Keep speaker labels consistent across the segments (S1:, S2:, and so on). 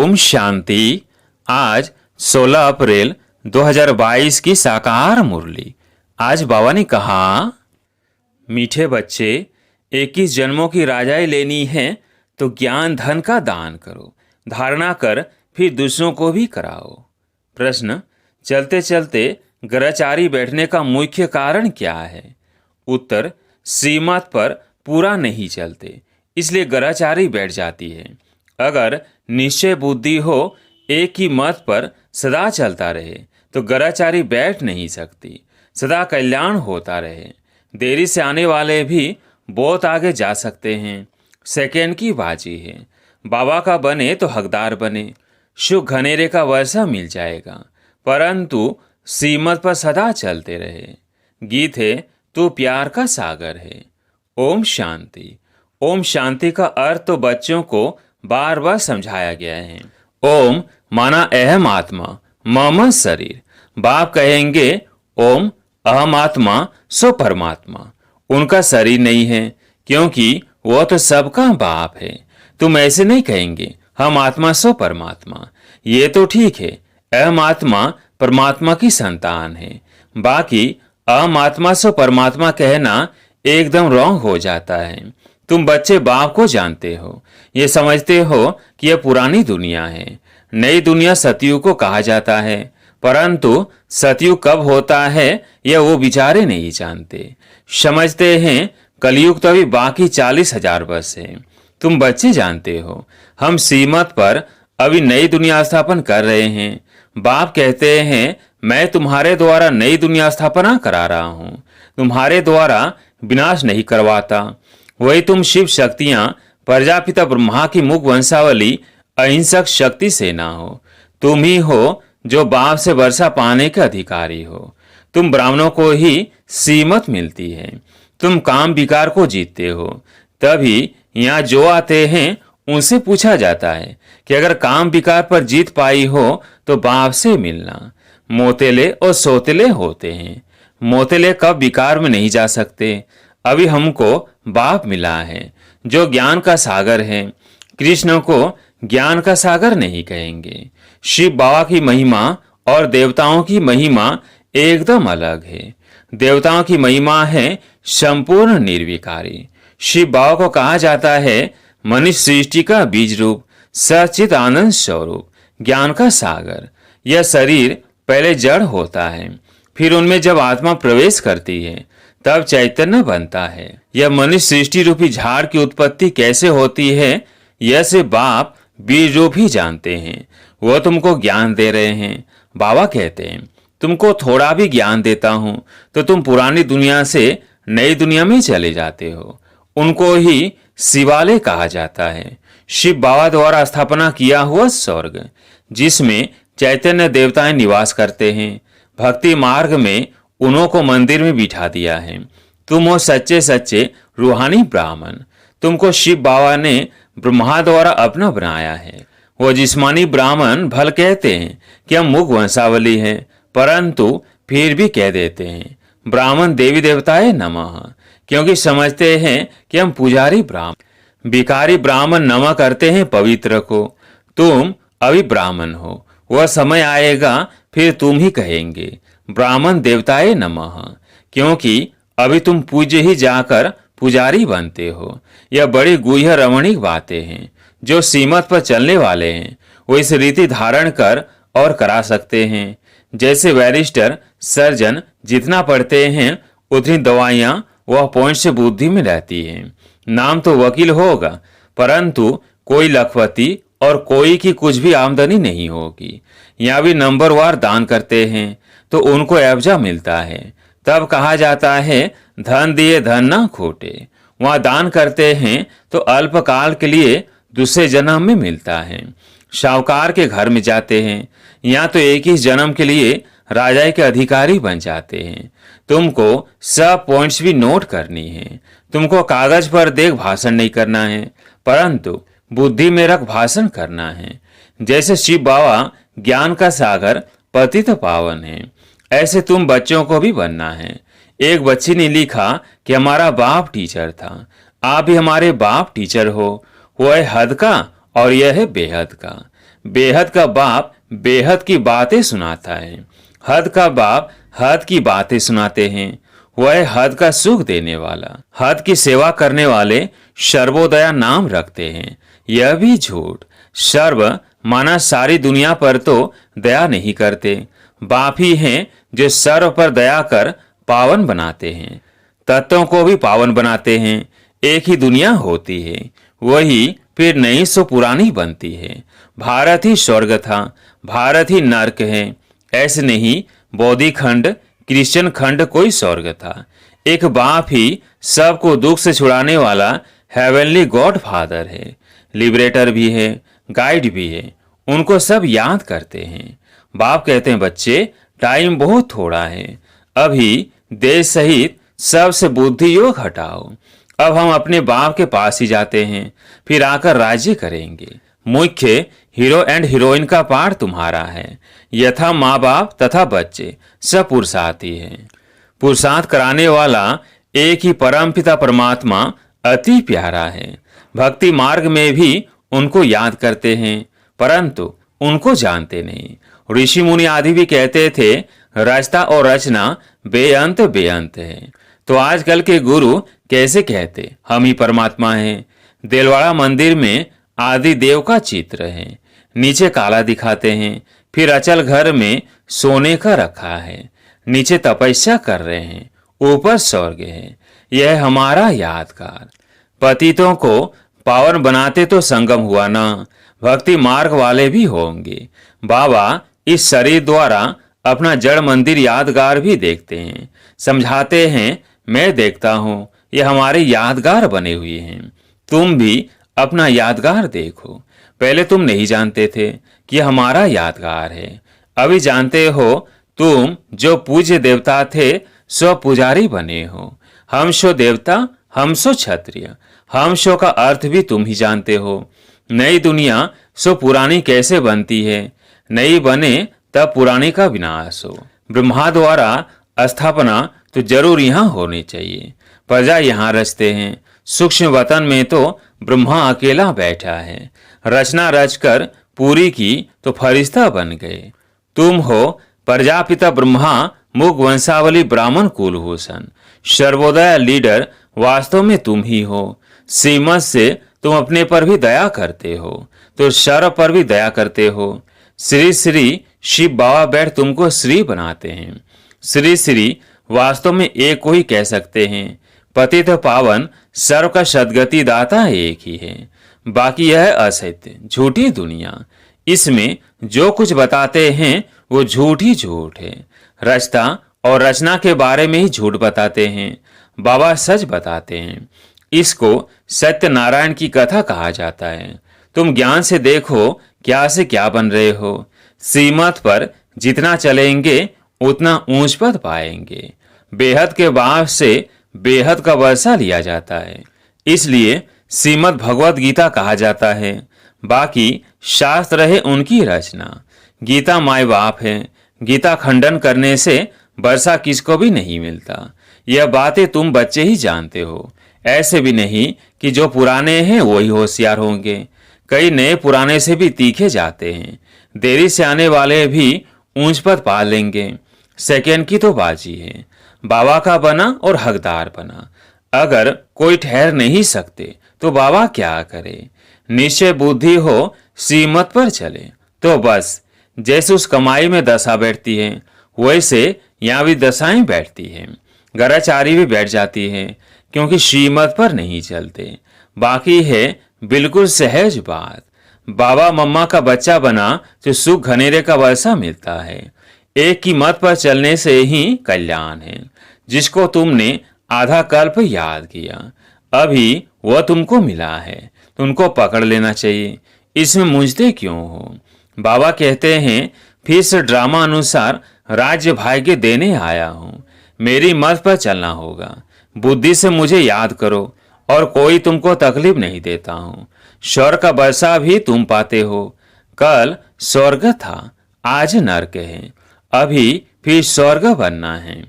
S1: ओम शांति। आज 16 अप्रैल 2022 की साकार मुरली। आज बाबा ने कहा, मीठे बच्चे, 21 जन्मों की राजाई लेनी है तो ज्ञान धन का दान करो, धारणा कर फिर दूसरों को भी कराओ। प्रश्न, चलते चलते ग्रहचारी बैठने का मुख्य कारण क्या है? उत्तर, श्रीमत पर पूरा नहीं चलते, इसलिए ग्रहचारी बैठ जाती है। अगर निश्चय बुद्धि हो, एक ही मत पर सदा चलता रहे तो ग्रहचारी बैठ नहीं सकती, सदा कल्याण होता रहे। देरी से आने वाले भी बहुत आगे जा सकते हैं। सेकंड की बाजी है। बाबा का बने तो हकदार बने, सुख घनेरे का वर्षा मिल जाएगा, परंतु श्रीमत पर सदा चलते रहे। गीत है, तू प्यार का सागर है। ओम शांति। ओम शांति का अर्थ तो बच्चों को बार बार समझाया गया है। ओम माना अहम आत्मा, मम शरीर। बाप कहेंगे ओम अहम आत्मा सो परमात्मा। उनका शरीर नहीं है क्योंकि वो तो सबका बाप है। तुम ऐसे नहीं कहेंगे हम आत्मा सो परमात्मा। ये तो ठीक है, अहम आत्मा परमात्मा की संतान है, बाकी अहम आत्मा सो परमात्मा कहना एकदम रॉन्ग हो जाता है। तुम बच्चे बाप को जानते हो, ये समझते हो कि यह पुरानी दुनिया है, नई दुनिया सतयुग को कहा जाता है, परंतु सतयुग कब होता है यह वो बेचारे नहीं जानते। समझते हैं कलयुग तो अभी बाकी 40,000 वर्ष है। तुम बच्चे जानते हो हम श्रीमत पर अभी नई दुनिया स्थापन कर रहे हैं। बाप कहते हैं मैं तुम्हारे द्वारा नई दुनिया स्थापना करा रहा हूँ, तुम्हारे द्वारा विनाश नहीं करवाता। वही तुम शिव शक्तियां प्रजापिता ब्रह्मा की मुख वंशावली अहिंसक शक्ति सेना हो। तुम ही हो जो बाप से वर्षा पाने के अधिकारी हो। तुम ब्राह्मणों को ही श्रीमत मिलती है। तुम काम विकार को जीतते हो, तभी यहाँ जो आते हैं उनसे पूछा जाता है कि अगर काम विकार पर जीत पाई हो तो बाप से मिलना। मोतेले और सोतेले होते हैं। मोतेले कब विकार में नहीं जा सकते। अभी हमको बाप मिला है जो ज्ञान का सागर है। कृष्ण को ज्ञान का सागर नहीं कहेंगे। शिव बाबा की महिमा और देवताओं की महिमा एकदम अलग है। देवताओं की महिमा है संपूर्ण निर्विकारी। शिव बाबा को कहा जाता है मनुष्य सृष्टि का बीज रूप, सचित आनंद स्वरूप, ज्ञान का सागर। यह शरीर पहले जड़ होता है, फिर उनमें जब आत्मा प्रवेश करती है तब चैतन्य बनता है। यह मनुष्य सृष्टि रूपी झाड़ की उत्पत्ति कैसे होती है यह से बाप बीज रूप ही जानते हैं। वो तुमको ज्ञान दे रहे हैं। बाबा कहते हैं तुमको थोड़ा भी ज्ञान देता हूं तो तुम पुरानी दुनिया से नई दुनिया में चले जाते हो। उनको ही शिवालय कहा जाता है, शिव बाबा द्वारा स्थापना किया हुआ स्वर्ग, जिसमें चैतन्य देवताएं निवास करते हैं। भक्ति मार्ग में उन्हों को मंदिर में बिठा दिया है। तुम हो सच्चे सच्चे रूहानी ब्राह्मण। तुमको शिव बाबा ने ब्रह्मा द्वारा अपना बनाया है। वो जिस्मानी ब्राह्मण भल कहते हैं कि हम मुख वंशावली हैं, परंतु फिर भी कह देते हैं ब्राह्मण देवी देवताए नमः, क्योंकि समझते हैं कि हम पुजारी ब्राह्मण। भिखारी ब्राह्मण नमः करते हैं पवित्र को। तुम अभी ब्राह्मण हो, वह समय आएगा फिर तुम ही कहेंगे ब्राह्मण देवताए नमः, क्योंकि अभी तुम पूज्य ही जाकर पुजारी बनते हो। यह बड़ी गुह्य रमणीक बातें हैं। जो श्रीमत पर चलने वाले हैं वो इस रीति धारण कर और करा सकते हैं। जैसे बैरिस्टर सर्जन जितना पढ़ते हैं उतनी दवाइयां वह पॉइंट से बुद्धि में रहती हैं। नाम तो वकील होगा, परंतु कोई लखपति और कोई की कुछ भी आमदनी नहीं होगी। यहाँ भी नंबरवार दान करते हैं तो उनको एवजा मिलता है। तब कहा जाता है धन दिए धन ना खोटे। वहाँ दान करते हैं तो अल्पकाल के लिए दूसरे जन्म में मिलता है। शाहूकार के घर में जाते हैं, यहाँ तो एक ही जन्म के लिए राजा के अधिकारी बन जाते हैं। तुमको सब पॉइंट्स भी नोट करनी है। तुमको कागज पर देख भाषण नहीं करना है, परंतु बुद्धि में रख भाषण करना है। जैसे शिव बाबा ज्ञान का सागर पतित पावन है, ऐसे तुम बच्चों को भी बनना है। एक बच्ची ने लिखा कि हमारा बाप टीचर था, आप भी हमारे बाप टीचर हो। वो है हद का और यह है बेहद का। बेहद का बाप बेहद की बातें सुनाता है। हद का बाप हद की बातें सुनाते हैं। वह है हद का सुख देने वाला। हद की सेवा करने वाले सर्वोदया नाम रखते हैं। यह भी झूठ। सर्व माना सारी दुनिया पर तो दया नहीं करते। बाप ही हैं जो सर्व पर दया कर पावन बनाते हैं। तत्वों को भी पावन बनाते हैं। एक ही दुनिया होती है, वही फिर नई सो पुरानी बनती है। भारत ही स्वर्ग था, भारत ही नर्क है। ऐसे नहीं बौद्धी खंड क्रिश्चियन खंड कोई स्वर्ग था। एक बाप ही सबको दुख से छुड़ाने वाला हेवनली गॉड फादर है। लिबरेटर भी है, गाइड भी है। उनको सब याद करते हैं। बाप कहते हैं, बच्चे टाइम बहुत थोड़ा है, अभी देश सहित सबसे बुद्धि योग हटाओ। अब हम अपने बाप के पास ही जाते हैं, फिर आकर राज्य करेंगे। मुख्य हीरो एंड हीरोइन का पार्ट तुम्हारा है। यथा माँ बाप तथा बच्चे सब पुरुषार्थी हैं। पुरुषार्थ कराने वाला एक ही परम पिता परमात्मा अति प्यारा है। भक्ति मार्ग में भी उनको याद करते हैं, परंतु उनको जानते नहीं। ऋषि मुनि आदि भी कहते थे रचता और रचना बेअंत बेअंत है। तो आजकल के गुरु कैसे कहते हम ही परमात्मा हैं। देलवाड़ा मंदिर में आदि देव का चित्र है, नीचे काला दिखाते हैं। फिर अचल घर में सोने का रखा है, नीचे तपस्या कर रहे हैं, ऊपर स्वर्ग है। यह हमारा यादगार। पतितों को पावन बनाते तो संगम हुआ ना, भक्ति मार्ग वाले भी होंगे। बाबा इस शरीर द्वारा अपना जड़ मंदिर यादगार भी देखते हैं, समझाते हैं। मैं देखता हूँ ये हमारे यादगार बने हुए हैं, तुम भी अपना यादगार देखो। पहले तुम नहीं जानते थे कि हमारा यादगार है, अभी जानते हो। तुम जो पूज्य देवता थे सो पुजारी बने हो। हम सो देवता, हम सो क्षत्रिय। हम सो का अर्थ भी तुम ही जानते हो। नई दुनिया सो पुरानी कैसे बनती है, नई बने तब पुरानी का विनाश हो। ब्रह्मा द्वारा स्थापना तो जरूर यहाँ होनी चाहिए। प्रजा यहाँ रचते हैं। सूक्ष्म वतन में तो ब्रह्मा अकेला बैठा है। रचना रचकर पूरी की तो फरिश्ता बन गए। तुम हो प्रजापिता ब्रह्मा, मुख वंशावली ब्राह्मण कुलभूषण। सर्वोदय लीडर वास्तव में तुम ही हो। श्रीमत से तुम अपने पर भी दया करते हो तो सर्व पर भी दया करते हो। श्री श्री शिव बाबा बैठ तुमको श्री बनाते हैं। श्री श्री वास्तव में एक को ही कह सकते हैं। पतित पावन सर्व का सदगति दाता एक ही है। बाकी यह असत्य झूठी दुनिया। इसमें जो कुछ बताते हैं वो झूठ ही झूठ है। रचता और रचना के बारे में ही झूठ बताते हैं, बाबा सच बताते हैं। इसको सत्यनारायण की कथा कहा जाता है। तुम ज्ञान से देखो क्या से क्या बन रहे हो। श्रीमत पर जितना चलेंगे उतना ऊंच पद पाएंगे। बेहद के बाप से बेहद का वर्षा लिया जाता है, इसलिए श्रीमद् भगवद गीता कहा जाता है। बाकी शास्त्र है उनकी रचना। गीता माय बाप है। गीता खंडन करने से वर्षा किसको भी नहीं मिलता। यह बातें तुम बच्चे ही जानते हो। ऐसे भी नहीं कि जो पुराने हैं वही होशियार होंगे। कई नए पुराने से भी तीखे जाते हैं। देरी से आने वाले भी ऊंच पद पा लेंगे। सेकंड की तो बाजी है। बाबा का बना और हकदार बना। अगर कोई ठहर नहीं सकते तो बाबा क्या करे। निश्चय बुद्धि हो, श्रीमत पर चले तो बस। जैसे उस कमाई में दशा बैठती है वैसे यहाँ भी दशाएं बैठती हैं। गराचारी भी बैठ जाती है क्योंकि श्रीमत पर नहीं चलते। बाकी है बिल्कुल सहज बात। बाबा मम्मा का बच्चा बना तो सुख घनेरे का वर्षा मिलता है। एक की मत पर चलने से ही कल्याण है। जिसको तुमने आधा कल्प याद किया अभी वह तुमको मिला है, तुमको पकड़ लेना चाहिए। इसमें मुझते क्यों हो। बाबा कहते हैं फिर से ड्रामा अनुसार राज्य भाग्य देने आया हूँ। मेरी मत पर चलना होगा। बुद्धि से मुझे याद करो और कोई तुमको तकलीफ नहीं देता हूँ। स्वर्ग का वर्षा भी तुम पाते हो। कल स्वर्ग था, आज नरक है, अभी फिर स्वर्ग बनना है।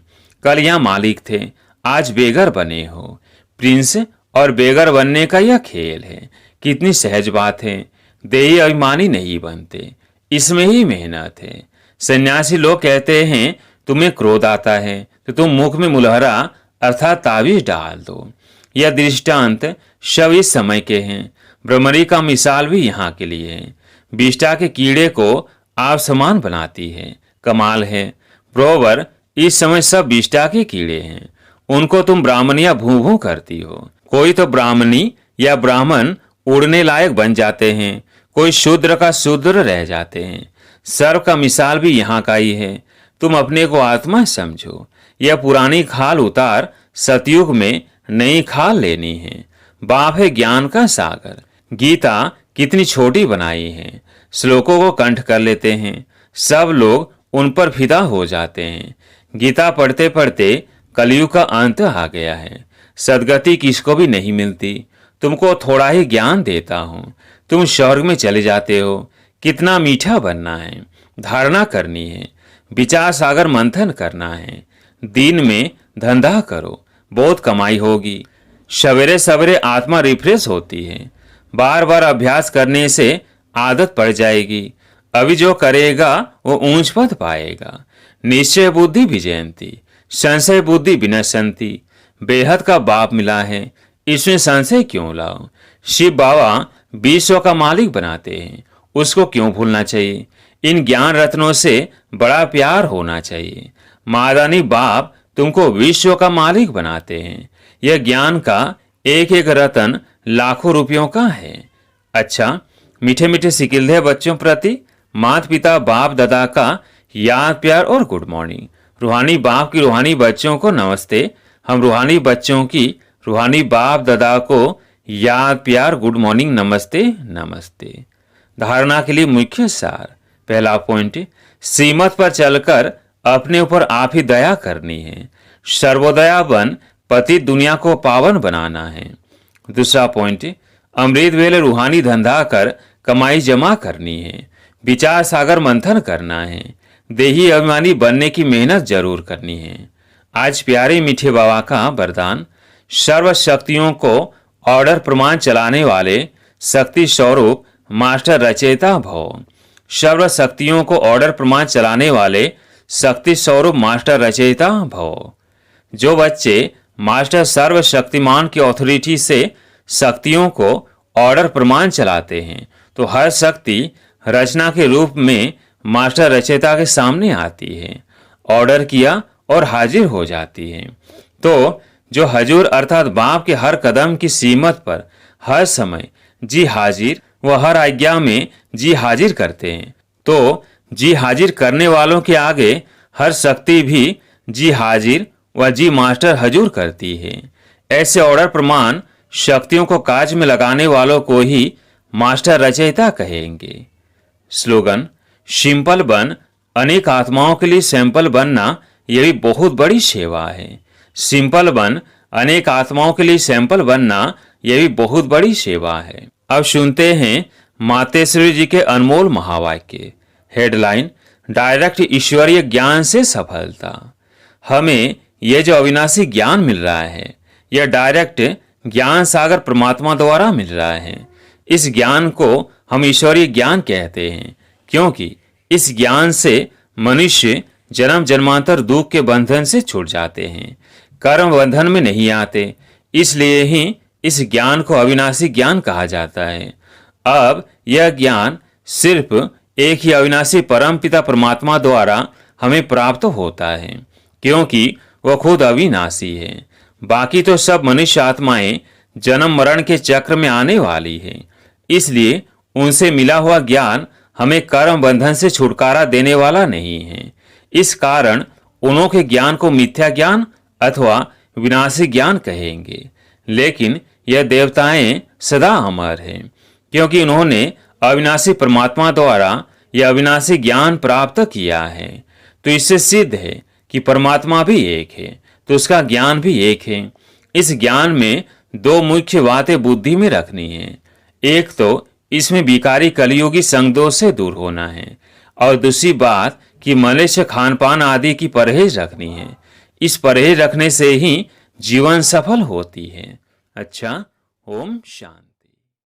S1: कल यहाँ मालिक थे, आज बेगर बने हो। प्रिंस और बेगर बनने का यह खेल है। कितनी सहज बात है। देही अभिमानी नहीं बनते, इसमें ही मेहनत है। सन्यासी लोग कहते हैं तुम्हें क्रोध आता है तो तुम मुख में मुलहरा अर्थात ताबीज डाल दो। यह दृष्टांत सब इस समय के हैं। भ्रमरी का मिसाल भी यहाँ के लिए है। विष्ठा के कीड़े को आप समान बनाती है, कमाल है। ब्रोवर, इस समय सब विष्ठा के कीड़े हैं, उनको तुम ब्राह्मणिया भू भू करती हो। कोई तो ब्राह्मणी या ब्राह्मण उड़ने लायक बन जाते हैं, कोई शूद्र का शूद्र रह जाते हैं। सर्व का मिसाल भी यहाँ का ही है। तुम अपने को आत्मा समझो। यह पुरानी खाल उतार, सतयुग में नई खाल लेनी है। बाप है ज्ञान का सागर। गीता कितनी छोटी बनाई है, श्लोकों को कंठ कर लेते हैं, सब लोग उन पर फिदा हो जाते हैं। गीता पढ़ते पढ़ते कलयुग का अंत आ गया है। सदगति किसको भी नहीं मिलती। तुमको थोड़ा ही ज्ञान देता हूँ, तुम स्वर्ग में चले जाते हो। कितना मीठा बनना है, धारणा करनी है, विचार सागर मंथन करना है। दिन में धंधा करो, बहुत कमाई होगी। सवेरे सवेरे आत्मा रिफ्रेश होती है। बार बार अभ्यास करने से आदत पड़ जाएगी। अभी जो करेगा वो ऊंच पद पाएगा। निश्चय बुद्धि विजयंती, संशय बुद्धि विनशंती। बेहद का बाप मिला है, इसमें संशय क्यों लाओ। शिव बाबा विश्व का मालिक बनाते हैं, उसको क्यों भूलना चाहिए। इन ज्ञान रत्नों से बड़ा प्यार होना चाहिए। मादानी बाप तुमको विश्व का मालिक बनाते हैं। यह ज्ञान का एक एक रतन लाखों रुपयों का है। अच्छा, मीठे मीठे सिकिल्दे बच्चों प्रति माता पिता बाप दादा का याद प्यार और गुड मॉर्निंग। रूहानी बाप की रूहानी बच्चों को नमस्ते। हम रूहानी बच्चों की रूहानी बाप दादा को याद प्यार गुड मॉर्निंग नमस्ते नमस्ते। धारणा के लिए मुख्य सार। पहला पॉइंट, सीमत पर चलकर अपने ऊपर आप ही दया करनी है। सर्वोदया बन पति दुनिया को पावन बनाना है। दूसरा पॉइंट, अमृत वेले रूहानी धंधा कर कमाई जमा करनी है। विचार सागर मंथन करना है। देही अभिमानी बनने की मेहनत जरूर करनी है। आज प्यारे मीठे बाबा का वरदान, सर्व शक्तियों को ऑर्डर प्रमाण चलाने वाले शक्ति स्वरूप मास्टर रचयिता भव। सर्व शक्तियों को ऑर्डर प्रमाण चलाने वाले शक्ति स्वरूप मास्टर रचयिता भव। जो बच्चे मास्टर सर्वशक्तिमान की अथॉरिटी से शक्तियों को ऑर्डर प्रमाण चलाते हैं तो हर शक्ति रचना के रूप में मास्टर रचयिता के सामने आती है, ऑर्डर किया और हाजिर हो जाती है। तो जो हजूर अर्थात बाप के हर कदम की सीमत पर हर समय जी हाजिर व हर आज्ञा में जी हाजिर करते हैं, तो जी हाजिर करने वालों के आगे हर शक्ति भी जी हाजिर व जी मास्टर हजूर करती है। ऐसे ऑर्डर प्रमाण शक्तियों को काज में लगाने वालों को ही मास्टर रचयिता कहेंगे। स्लोगन, सिंपल बन, अनेक आत्माओं के लिए सैंपल बनना यह भी बहुत बड़ी सेवा है। सिंपल बन, अनेक आत्माओं के लिए सैंपल बनना यह भी बहुत बड़ी सेवा है। अब सुनते हैं मातेश्वरी जी के अनमोल महावाक्य। हेडलाइन, डायरेक्ट ईश्वरीय ज्ञान से सफलता। हमें यह जो अविनाशी ज्ञान मिल रहा है, यह डायरेक्ट ज्ञान सागर परमात्मा द्वारा मिल रहा है। इस ज्ञान को हम ईश्वरीय ज्ञान कहते हैं, क्योंकि इस ज्ञान से मनुष्य जन्म जन्मांतर दुख के बंधन से छूट जाते हैं, कर्म बंधन में नहीं आते। इसलिए ही इस ज्ञान को अविनाशी ज्ञान कहा जाता है। अब यह ज्ञान सिर्फ एक ही अविनाशी परम पिता परमात्मा द्वारा हमें प्राप्त होता है, क्योंकि वह खुद अविनाशी है। बाकी तो सब मनुष्य आत्माएं जन्म मरण के चक्र में आने वाली है। इसलिए उनसे मिला हुआ ज्ञान हमें कर्म बंधन से छुटकारा देने वाला नहीं है। इस कारण उन्हों के ज्ञान को मिथ्या ज्ञान अथवा विनाशी ज्ञान कहेंगे। लेकिन यह देवताएं सदा अमर हैं, क्योंकि उन्होंने अविनाशी परमात्मा द्वारा यह अविनाशी ज्ञान प्राप्त किया है। तो इससे सिद्ध है कि परमात्मा भी एक है, तो उसका ज्ञान भी एक है। इस ज्ञान में दो मुख्य बातें बुद्धि में रखनी है। एक तो इसमें विकारी कलियुगी संगदोष से दूर होना है, और दूसरी बात कि मलेच्छ खान पान आदि की परहेज रखनी है। इस परहेज रखने से ही जीवन सफल होती है। अच्छा, ओम शांति।